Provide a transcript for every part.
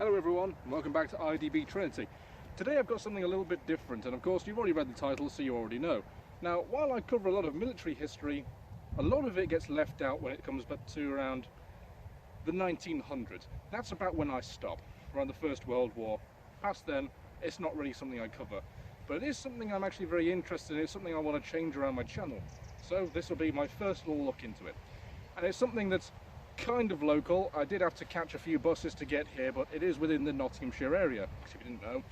Hello everyone, and welcome back to IDB Trinity. Today I've got something a little bit different, and of course you've already read the title, so you already know. Now, while I cover a lot of military history, a lot of it gets left out when it comes back to around the 1900s. That's about when I stop, around the First World War. Past then, it's not really something I cover. But it is something I'm actually very interested in, it's something I want to change around my channel. So this will be my first little look into it. And it's something that's kind of local. I did have to catch a few buses to get here, but it is within the Nottinghamshire area. If you didn't know,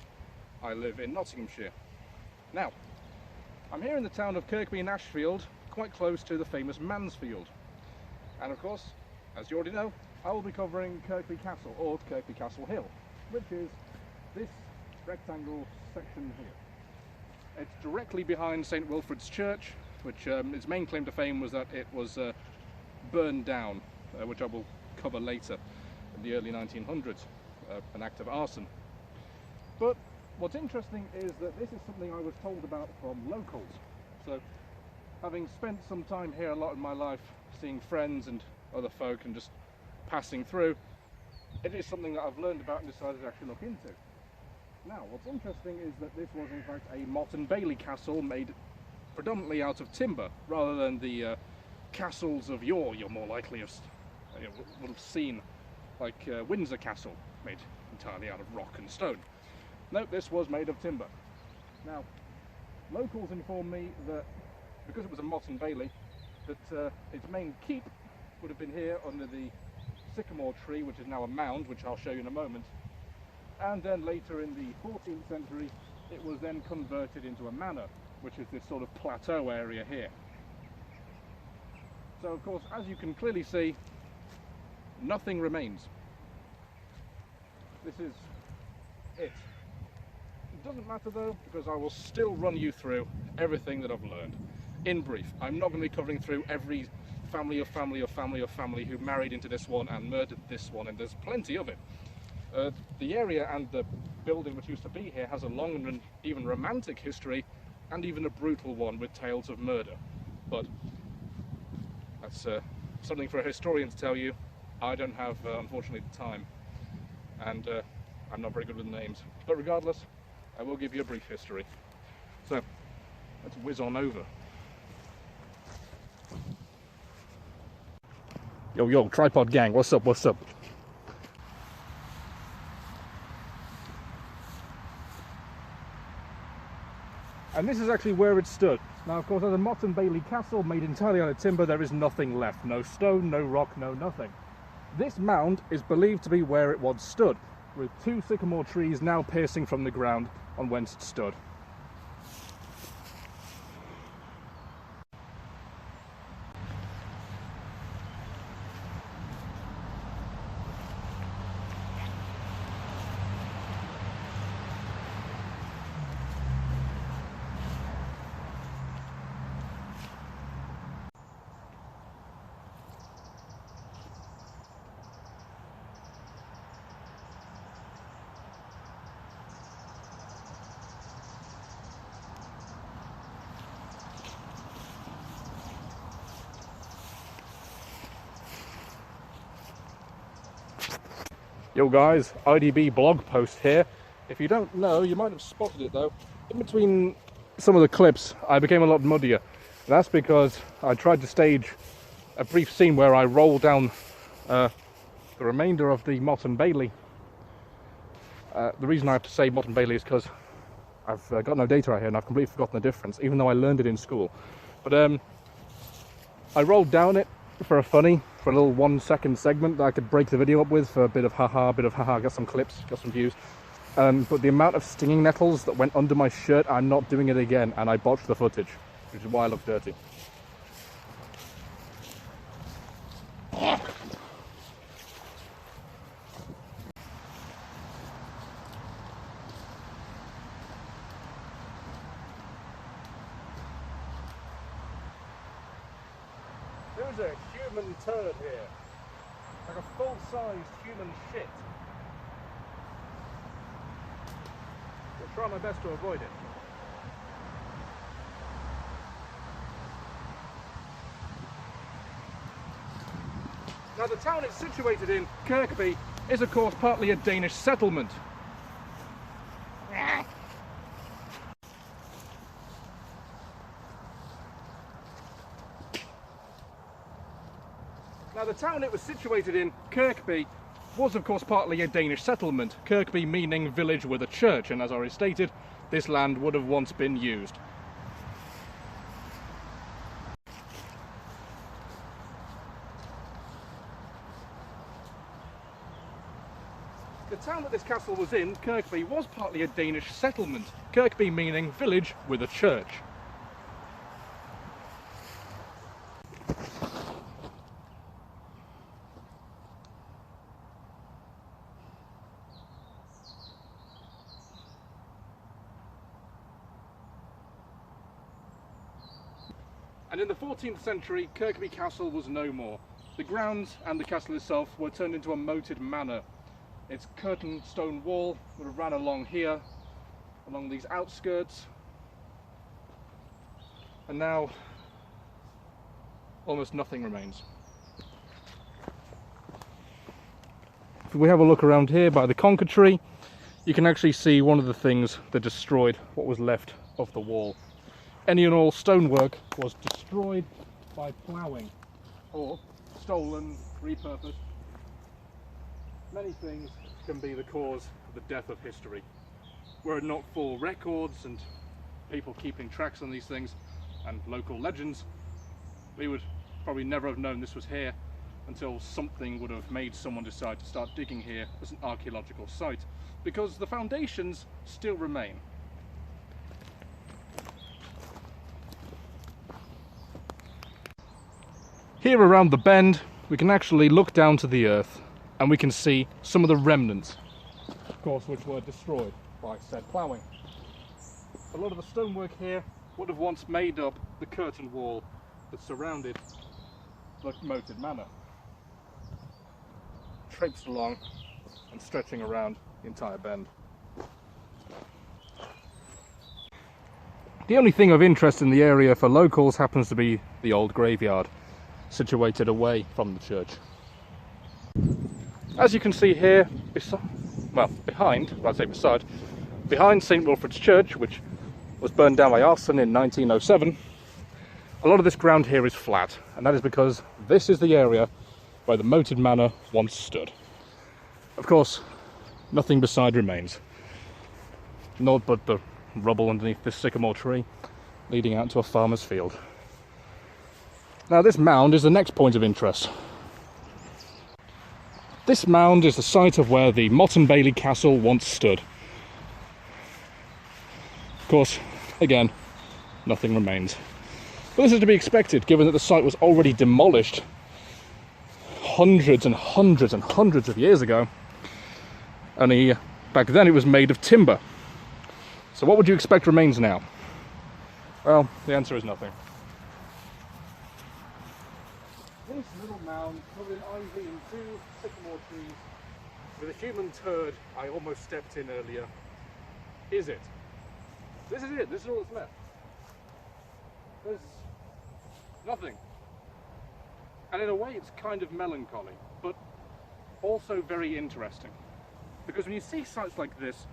I live in Nottinghamshire. Now, I'm here in the town of Kirkby in Ashfield, quite close to the famous Mansfield. And of course, as you already know, I will be covering Kirkby Castle, or Kirkby Castle Hill, which is this rectangle section here. It's directly behind St Wilfrid's Church, which its main claim to fame was that it was burned down, which I will cover later, in the early 1900s, an act of arson. But what's interesting is that this is something I was told about from locals. So, having spent some time here a lot in my life, seeing friends and other folk and just passing through, it is something that I've learned about and decided to actually look into. Now, what's interesting is that this was in fact a Motte and Bailey castle made predominantly out of timber, rather than the castles of yore you're more likely would have seen, like Windsor Castle, made entirely out of rock and stone. No, this was made of timber. Now, locals informed me that because it was a Motte and Bailey, that its main keep would have been here under the sycamore tree, which is now a mound, which I'll show you in a moment. And then later in the 14th century, it was then converted into a manor, which is this sort of plateau area here. So of course, as you can clearly see, nothing remains. This is it. It doesn't matter though, because I will still run you through everything that I've learned. In brief, I'm not going to be covering through every family who married into this one and murdered this one, and there's plenty of it. The area and the building which used to be here has a long and even romantic history, and even a brutal one with tales of murder. But that's something for a historian to tell you. I don't have, unfortunately, the time, and I'm not very good with names. But regardless, I will give you a brief history. So, let's whiz on over. Yo, tripod gang, what's up, what's up? And this is actually where it stood. Now, of course, as a Motte and Bailey castle made entirely out of timber, there is nothing left. No stone, no rock, no nothing. This mound is believed to be where it once stood, with two sycamore trees now piercing from the ground on whence it stood. Yo guys, IDB blog post here. If you don't know, you might have spotted it though. In between some of the clips, I became a lot muddier. That's because I tried to stage a brief scene where I rolled down the remainder of the Motte and Bailey. The reason I have to say Motte and Bailey is because I've got no data out here and I've completely forgotten the difference, even though I learned it in school. But I rolled down it for a funny, for a little 1 second segment that I could break the video up with for a bit of haha, get some clips, got some views. But the amount of stinging nettles that went under my shirt, I'm not doing it again, and I botched the footage, which is why I look dirty. There's a human turd here, like a full-sized human shit. I'll try my best to avoid it. Now the town it's situated in, Kirkby, is of course partly a Danish settlement. Now the town it was situated in, Kirkby, was of course partly a Danish settlement, Kirkby meaning village with a church, and as already stated, this land would have once been used. The town that this castle was in, Kirkby, was partly a Danish settlement, Kirkby meaning village with a church. And in the 14th century, Kirkby Castle was no more. The grounds and the castle itself were turned into a moated manor. Its curtain stone wall would have ran along here, along these outskirts, and now almost nothing remains. If we have a look around here by the conker tree, you can actually see one of the things that destroyed what was left of the wall. Any and all stonework was destroyed by ploughing, or stolen, repurposed. Many things can be the cause of the death of history. Were it not for records and people keeping tracks on these things and local legends, we would probably never have known this was here until something would have made someone decide to start digging here as an archaeological site, because the foundations still remain. Here around the bend, we can actually look down to the earth and we can see some of the remnants, of course, which were destroyed by said ploughing. A lot of the stonework here would have once made up the curtain wall that surrounded the moated manor, traipsed along and stretching around the entire bend. The only thing of interest in the area for locals happens to be the old graveyard, situated away from the church. As you can see here, behind St Wilfrid's Church, which was burned down by arson in 1907, a lot of this ground here is flat, and that is because this is the area where the moated manor once stood. Of course, nothing beside remains, naught but the rubble underneath this sycamore tree, leading out to a farmer's field. Now this mound is the next point of interest. This mound is the site of where the Motte and Bailey Castle once stood. Of course, again, nothing remains. But this is to be expected, given that the site was already demolished hundreds and hundreds and hundreds of years ago. Only back then it was made of timber. So what would you expect remains now? Well, the answer is nothing. This little mound covered in ivy and two sycamore trees with a human turd I almost stepped in earlier. Is it? This is it. This is all that's left. There's nothing. And in a way it's kind of melancholy, but also very interesting. Because when you see sites like this,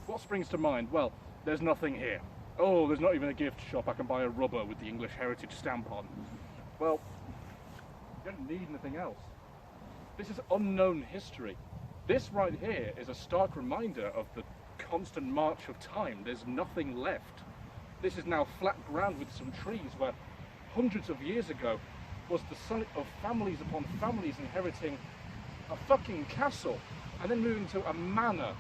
what springs to mind? Well, there's nothing here. Oh, there's not even a gift shop I can buy a rubber with the English heritage stamp on. Well, you don't need anything else. This is unknown history. This right here is a stark reminder of the constant march of time. There's nothing left. This is now flat ground with some trees where hundreds of years ago was the site of families upon families inheriting a fucking castle and then moving to a manor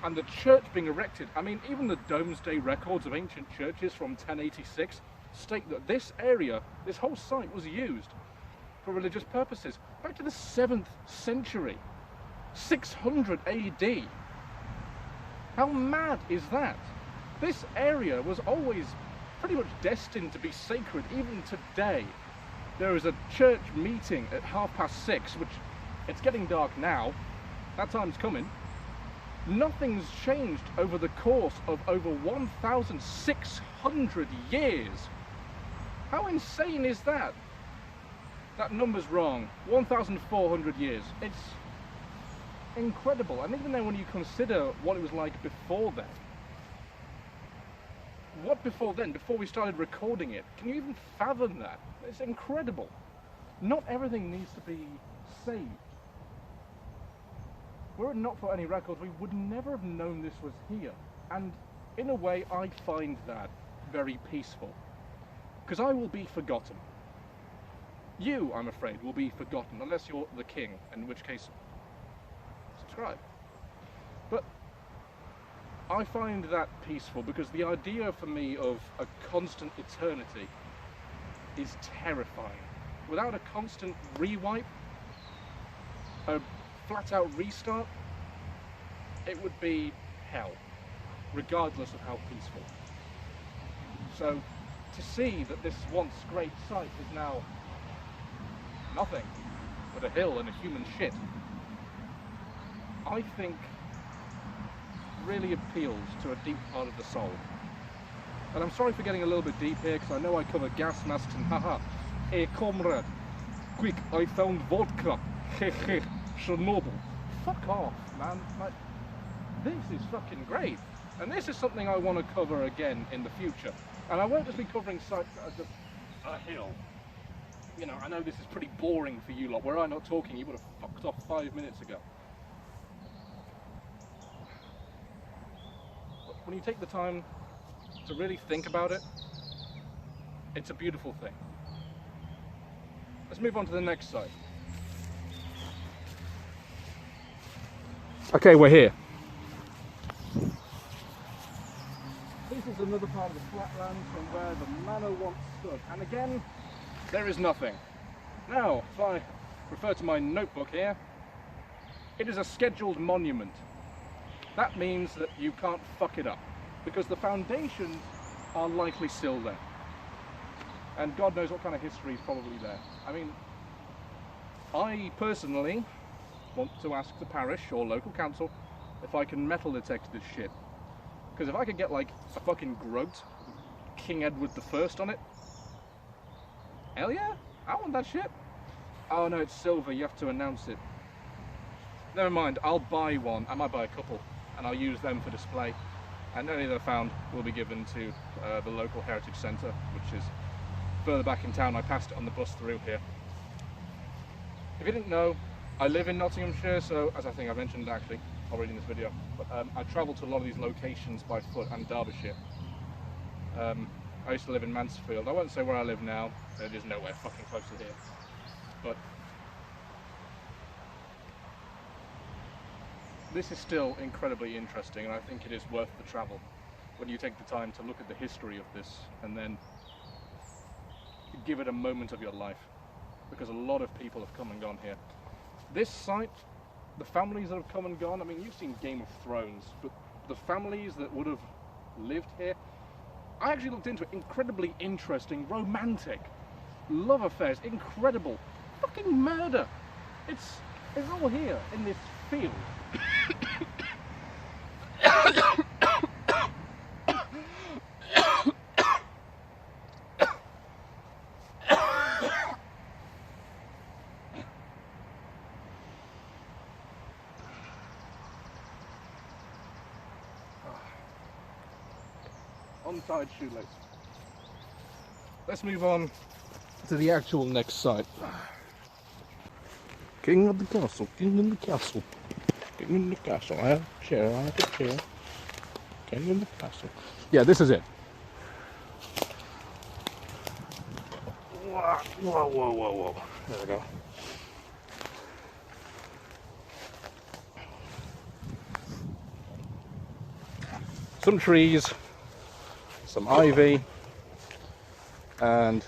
and the church being erected. I mean, even the Domesday records of ancient churches from 1086 state that this area, this whole site was used for religious purposes back to the 7th century, 600 AD. How mad is that? This area was always pretty much destined to be sacred. Even today, there is a church meeting at 6:30, which it's getting dark now. That time's coming. Nothing's changed over the course of over 1,600 years. How insane is that? That number's wrong. 1,400 years. incredible. And even then, when you consider what it was like before then, before we started recording it, can you even fathom that? It's incredible. Not everything needs to be saved. Were it not for any records, we would never have known this was here. And in a way, I find that very peaceful. Because I will be forgotten. You, I'm afraid, will be forgotten, unless you're the king, in which case, subscribe. But I find that peaceful, because the idea for me of a constant eternity is terrifying. Without a constant rewipe, a flat-out restart, it would be hell, regardless of how peaceful. So, to see that this once great site is now nothing but a hill and a human shit, I think really appeals to a deep part of the soul. And I'm sorry for getting a little bit deep here, because I know I cover gas masks and haha. Hey comrade, quick, I found vodka. Hehe, Chernobyl. Fuck off, man. Like, this is fucking great. And this is something I want to cover again in the future. And I won't just be covering sites as a hill. You know, I know this is pretty boring for you lot. Were I not talking, you would have fucked off 5 minutes ago. But when you take the time to really think about it, it's a beautiful thing. Let's move on to the next site. Okay, we're here. This is another part of the flatlands from where the manor once stood. And again, there is nothing. Now, if I refer to my notebook here, it is a scheduled monument. That means that you can't fuck it up, because the foundations are likely still there. And God knows what kind of history is probably there. I mean, I personally want to ask the parish or local council if I can metal detect this shit. Because if I could get like a fucking groat, King Edward I on it, hell yeah, I want that shit. Oh no, it's silver, you have to announce it. Never mind, I'll buy one, I might buy a couple, and I'll use them for display. And any that I found will be given to the local heritage centre, which is further back in town. I passed it on the bus through here. If you didn't know, I live in Nottinghamshire, so as I think I mentioned actually already in this video, but I travel to a lot of these locations by foot, and Derbyshire. I used to live in Mansfield. I won't say where I live now, it is nowhere fucking close to here. But this is still incredibly interesting, and I think it is worth the travel when you take the time to look at the history of this and then give it a moment of your life, because a lot of people have come and gone here. This site, the families that have come and gone, I mean, you've seen Game of Thrones, but the families that would have lived here, I actually looked into it, incredibly interesting, romantic, love affairs, incredible, fucking murder. It's all here in this field. Untied shoelace. Let's move on to the actual next site. King of the castle, king in the castle, king in the castle. I have a chair, I have a chair. King in the castle. Yeah, this is it. Whoa, whoa, whoa, whoa, whoa. There we go. Some trees, some ivy, and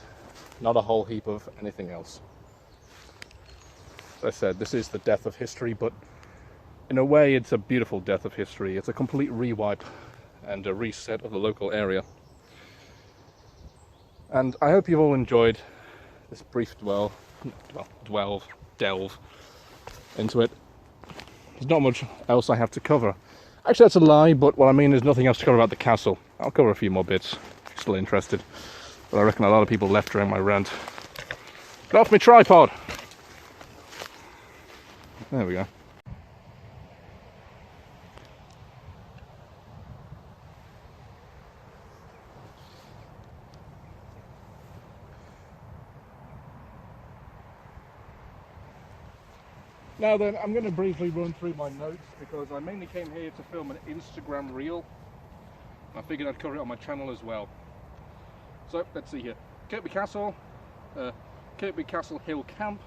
not a whole heap of anything else. As I said, this is the death of history, but in a way it's a beautiful death of history. It's a complete rewipe and a reset of the local area. And I hope you've all enjoyed this brief delve into it. There's not much else I have to cover. Actually, that's a lie, but what I mean is nothing else to cover about the castle. I'll cover a few more bits, if you're still interested. But I reckon a lot of people left during my rant. Get off my tripod! There we go. Now then, I'm going to briefly run through my notes because I mainly came here to film an Instagram reel. I figured I'd cover it on my channel as well. So, let's see here. Kirkby Castle, Kirkby Castle Hill Camp.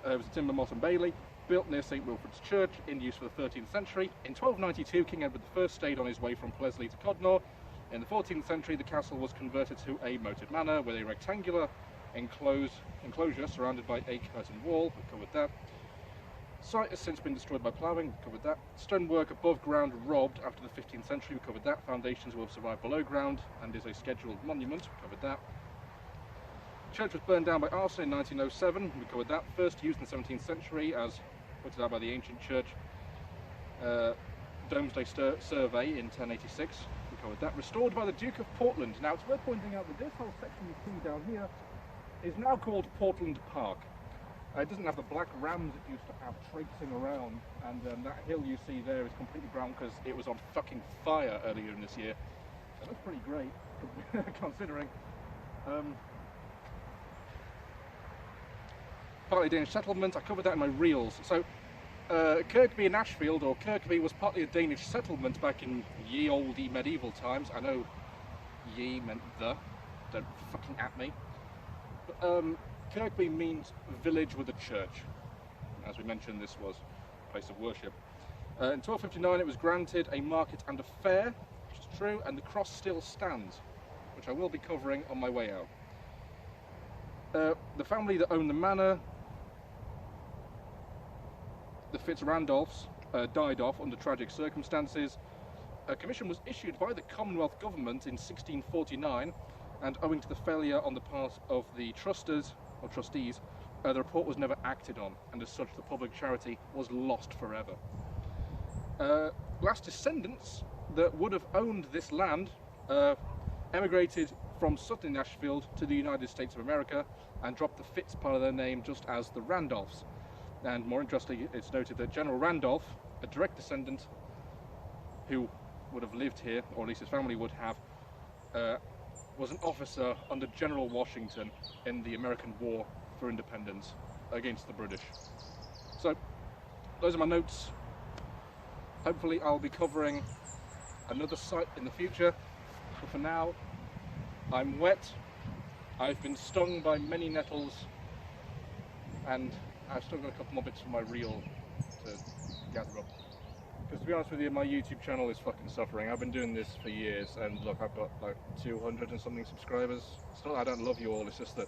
It was a timber motte and bailey, built near St Wilfrid's Church, in use for the 13th century. In 1292, King Edward I stayed on his way from Plesley to Codnor. In the 14th century, the castle was converted to a moated manor with a rectangular enclosure surrounded by a curtain wall. We've covered that. Site has since been destroyed by ploughing. We've covered that. Stonework above ground robbed after the 15th century. We've covered that. Foundations will have survived below ground and is a scheduled monument. We've covered that. Church was burned down by arson in 1907. We covered that. First used in the 17th century as pointed out by the ancient church Domesday Survey in 1086. We covered that. Restored by the Duke of Portland. Now it's worth pointing out that this whole section you see down here is now called Portland Park. It doesn't have the black rams it used to have traipsing around, and that hill you see there is completely brown because it was on fucking fire earlier in this year. So that's pretty great, considering. Partly Danish settlement, I covered that in my reels. So, Kirkby in Ashfield, or Kirkby, was partly a Danish settlement back in ye olde medieval times. I know ye meant the, don't fucking at me. But, Kirkby means village with a church. As we mentioned, this was a place of worship. In 1259 it was granted a market and a fair, which is true, and the cross still stands, which I will be covering on my way out. The family that owned the manor, the Fitzrandolphs, died off under tragic circumstances. A commission was issued by the Commonwealth Government in 1649, and owing to the failure on the part of the trustees, the report was never acted on, and as such the public charity was lost forever. Last descendants that would have owned this land emigrated from Sutton in Ashfield to the United States of America and dropped the Fitz part of their name just as the Randolphs. And more interestingly, it's noted that General Randolph, a direct descendant who would have lived here, or at least his family would have, was an officer under General Washington in the American War for Independence against the British. So, those are my notes. Hopefully I'll be covering another site in the future, but for now, I'm wet, I've been stung by many nettles, and I've still got a couple more bits from my reel to gather up. Because to be honest with you, my YouTube channel is fucking suffering. I've been doing this for years, and look, I've got like 200 and something subscribers. It's not that I don't love you all, it's just that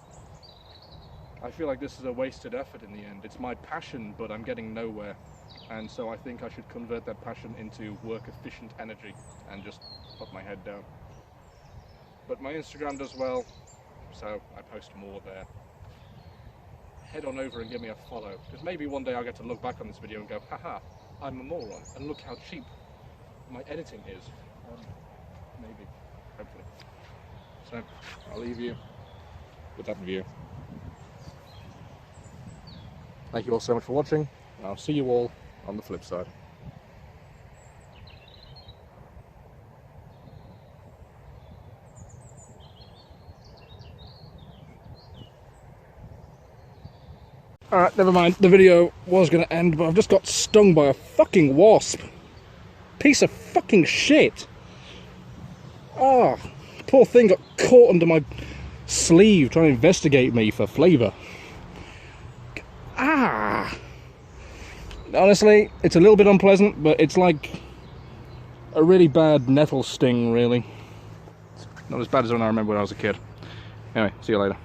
I feel like this is a wasted effort in the end. It's my passion, but I'm getting nowhere. And so I think I should convert that passion into work-efficient energy and just put my head down. But my Instagram does well, so I post more there. Head on over and give me a follow, because maybe one day I'll get to look back on this video and go, haha, I'm a moron, and look how cheap my editing is. Maybe, hopefully. So, I'll leave you with that review. Thank you all so much for watching, and I'll see you all on the flip side. Alright, never mind, the video was going to end, but I've just got stung by a fucking wasp. Piece of fucking shit. Ah, poor thing got caught under my sleeve trying to investigate me for flavour. Ah! Honestly, it's a little bit unpleasant, but it's like a really bad nettle sting, really. It's not as bad as when I remember when I was a kid. Anyway, see you later.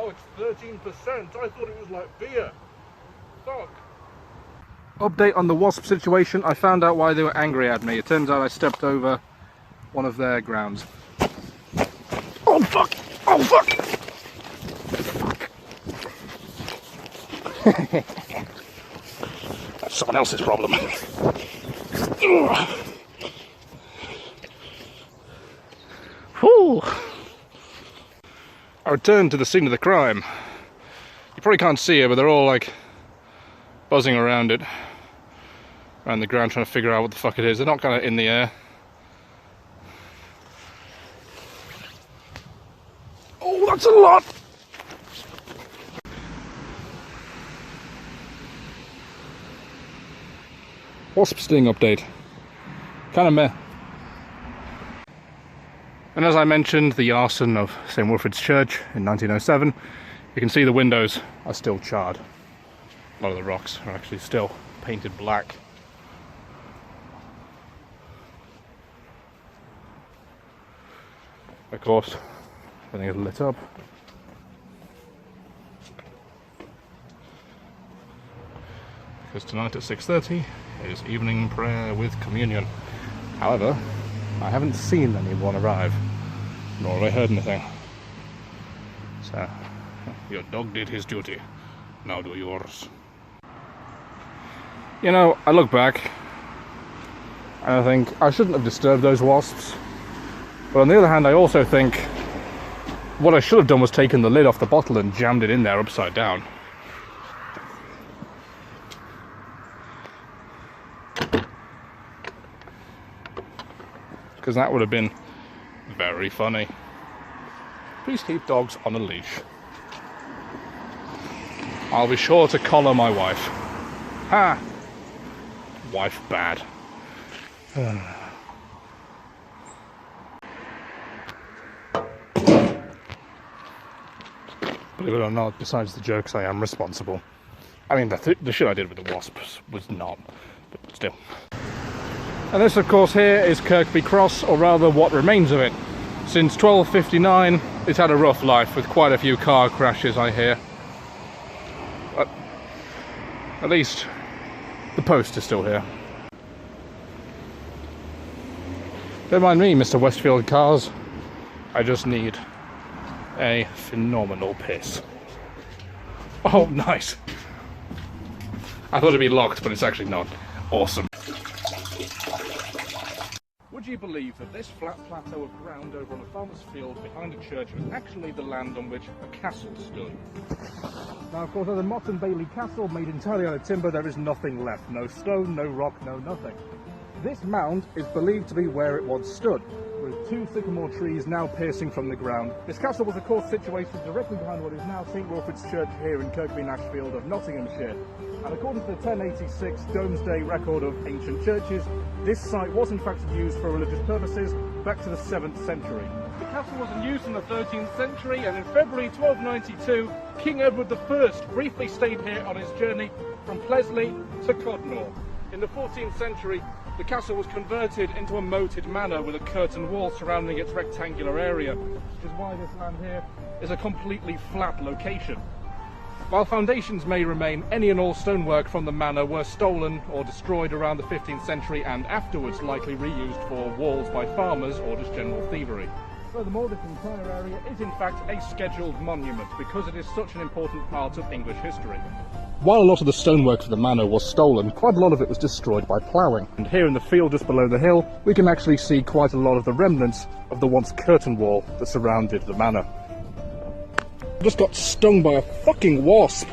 Oh, it's 13%. I thought it was like beer. Fuck. Update on the wasp situation. I found out why they were angry at me. It turns out I stepped over one of their grounds. Oh fuck! Oh fuck! Fuck. That's someone else's problem. Whew. I returned to the scene of the crime. You probably can't see it, but they're all like buzzing around it, around the ground, trying to figure out what the fuck it is. They're not kind of in the air. Oh, that's a lot! Wasp sting update. Kind of meh. And as I mentioned, the arson of St. Wilfrid's Church in 1907, you can see the windows are still charred. A lot of the rocks are actually still painted black. Of course, everything is lit up. Because tonight at 6:30 is evening prayer with communion. However, I haven't seen anyone arrive, nor have I heard anything. So, your dog did his duty, now do yours. You know, I look back and I think I shouldn't have disturbed those wasps. But on the other hand, I also think what I should have done was taken the lid off the bottle and jammed it in there upside down. Because that would have been very funny. Please keep dogs on a leash. I'll be sure to collar my wife. Ha! Wife bad. Believe it or not, besides the jokes, I am responsible. I mean, the shit I did with the wasps was not, but still. And this, of course, here is Kirkby Cross, or rather what remains of it. Since 1259, it's had a rough life, with quite a few car crashes, I hear. But at least the post is still here. Don't mind me, Mr. Westfield Cars. I just need a phenomenal piss. Oh, nice. I thought it'd be locked, but it's actually not. Awesome. Would you believe that this flat plateau of ground over on a farmer's field behind a church was actually the land on which a castle stood? Now, of course, as a Motte and Bailey castle made entirely out of timber, there is nothing left. No stone, no rock, no nothing. This mound is believed to be where it once stood, with two sycamore trees now piercing from the ground. This castle was, of course, situated directly behind what is now St. Wilfrid's Church here in Kirkby Nashfield of Nottinghamshire. And according to the 1086 Domesday record of ancient churches, this site was in fact used for religious purposes back to the 7th century. The castle was in use in the 13th century, and in February 1292, King Edward I briefly stayed here on his journey from Plesley to Codnor. In the 14th century, the castle was converted into a moated manor with a curtain wall surrounding its rectangular area, which is why this land here is a completely flat location. While foundations may remain, any and all stonework from the manor were stolen or destroyed around the 15th century and afterwards likely reused for walls by farmers or just general thievery. Furthermore, this entire area is in fact a scheduled monument because it is such an important part of English history. While a lot of the stonework for the manor was stolen, quite a lot of it was destroyed by ploughing. And here in the field just below the hill, we can actually see quite a lot of the remnants of the once curtain wall that surrounded the manor. I just got stung by a fucking wasp.